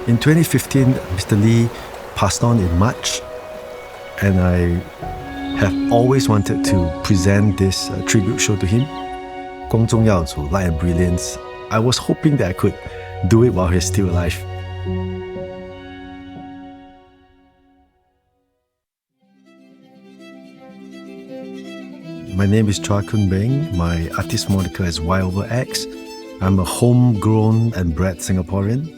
In 2015, Mr. Lee passed on in March, and I have always wanted to present this tribute show to him, 光宗耀祖, Light and Brilliance. I was hoping that I could do it while he's still alive. My name is Chua Kun Beng. My artist moniker is Y/X. I'm a homegrown and bred Singaporean.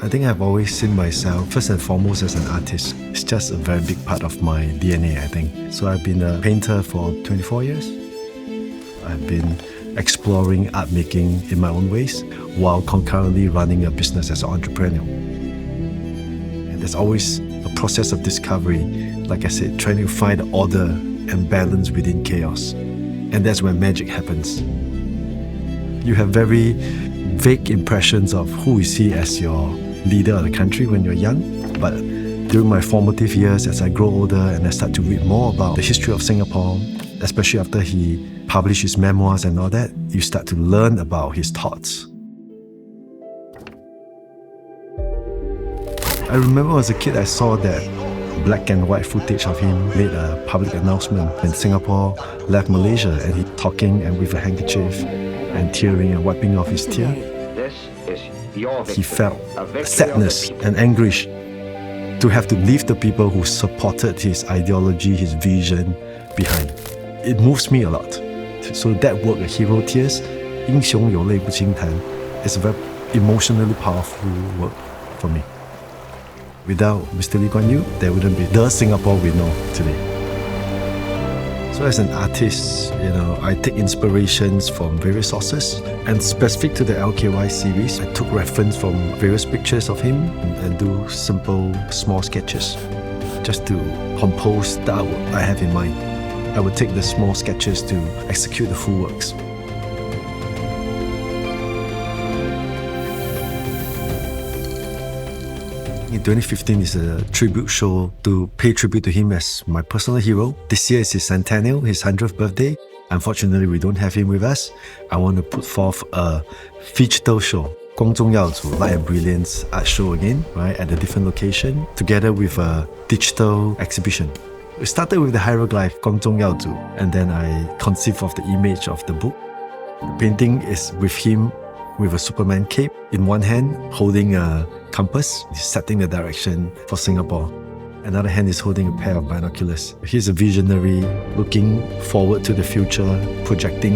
I think I've always seen myself first and foremost as an artist. It's just a very big part of my DNA, I think. So I've been a painter for 24 years. I've been exploring art making in my own ways while concurrently running a business as an entrepreneur. And there's always a process of discovery, like I said, trying to find order and balance within chaos. And that's when magic happens. You have very vague impressions of who is he as your leader of the country when you're young. But during my formative years, as I grow older and I start to read more about the history of Singapore, especially after he published his memoirs and all that, you start to learn about his thoughts. I remember as a kid, I saw that black and white footage of him made a public announcement when Singapore left Malaysia, and he talking and with a handkerchief and tearing and wiping off his tear. He felt sadness and anguish to have to leave the people who supported his ideology, his vision behind. It moves me a lot. So that work, Hero Tears, 英雄有泪不轻弹, is a very emotionally powerful work for me. Without Mr. Lee Kuan Yew, there wouldn't be the Singapore we know today. So as an artist, I take inspirations from various sources, and specific to the LKY series, I took reference from various pictures of him and do simple, small sketches just to compose the artwork I have in mind. I would take the small sketches to execute the full works. In 2015 is a tribute show to pay tribute to him as my personal hero. This year is his centennial, his 100th birthday. Unfortunately, we don't have him with us. I want to put forth a phygital show, 光宗耀祖, Light and Brilliance art show again, right, at a different location, together with a digital exhibition. We started with the hieroglyph, 光宗耀祖, and then I conceived of the image of the book. The painting is with him with a Superman cape in one hand, holding a compass, he's setting the direction for Singapore. Another hand is holding a pair of binoculars. He's a visionary, looking forward to the future, projecting,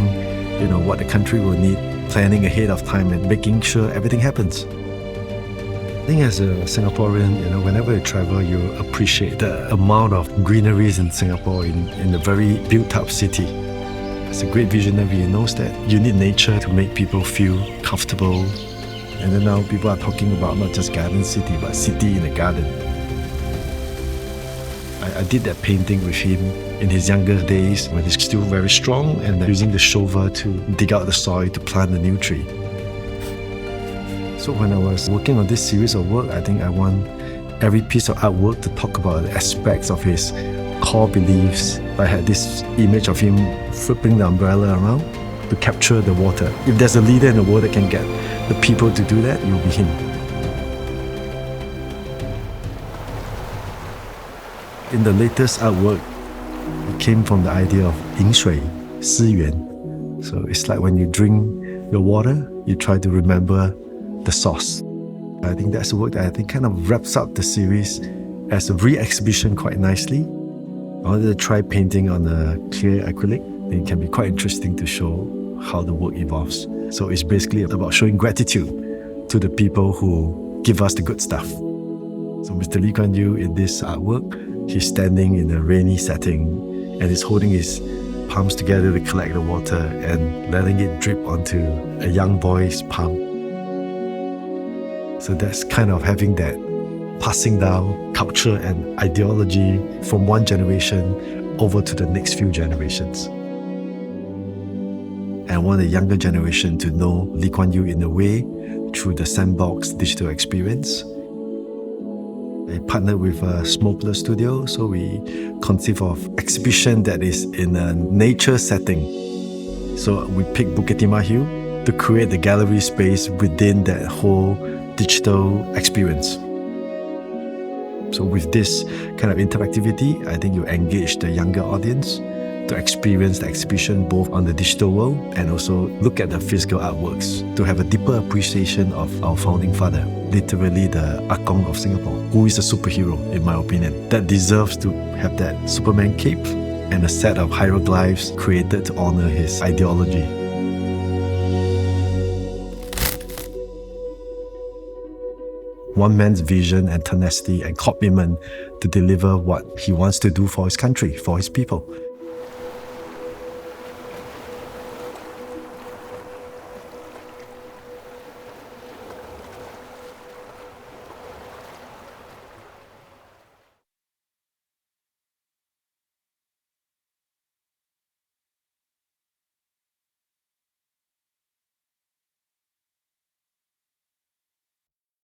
what the country will need, planning ahead of time and making sure everything happens. I think as a Singaporean, whenever you travel, you appreciate the amount of greeneries in Singapore in a very built-up city. As a great visionary, he knows that you need nature to make people feel comfortable. And then now people are talking about not just garden city, but city in a garden. I did that painting with him in his younger days when he's still very strong and using the shovel to dig out the soil to plant a new tree. So when I was working on this series of work, I think I want every piece of artwork to talk about the aspects of his core beliefs. I had this image of him flipping the umbrella around to capture the water. If there's a leader in the world that can get the people to do that, it will be him. In the latest artwork, it came from the idea of 饮水, 思源. So it's like when you drink your water, you try to remember the source. I think that's a work that I think kind of wraps up the series as a re-exhibition quite nicely. I wanted to try painting on a clear acrylic. It can be quite interesting to show how the work evolves. So it's basically about showing gratitude to the people who give us the good stuff. So Mr. Lee Kuan Yew in this artwork, he's standing in a rainy setting and he's holding his palms together to collect the water and letting it drip onto a young boy's palm. So that's kind of having that passing down culture and ideology from one generation over to the next few generations. And I want the younger generation to know Lee Kuan Yew in a way through the Sandbox digital experience. I partnered with a Smokeless Studio, so we conceive of exhibition that is in a nature setting. So we picked Bukit Timah Hill to create the gallery space within that whole digital experience. So with this kind of interactivity, I think you engage the younger audience to experience the exhibition both on the digital world and also look at the physical artworks to have a deeper appreciation of our founding father, literally the Akong of Singapore, who is a superhero in my opinion, that deserves to have that Superman cape and a set of hieroglyphs created to honor his ideology. One man's vision and tenacity and commitment to deliver what he wants to do for his country, for his people.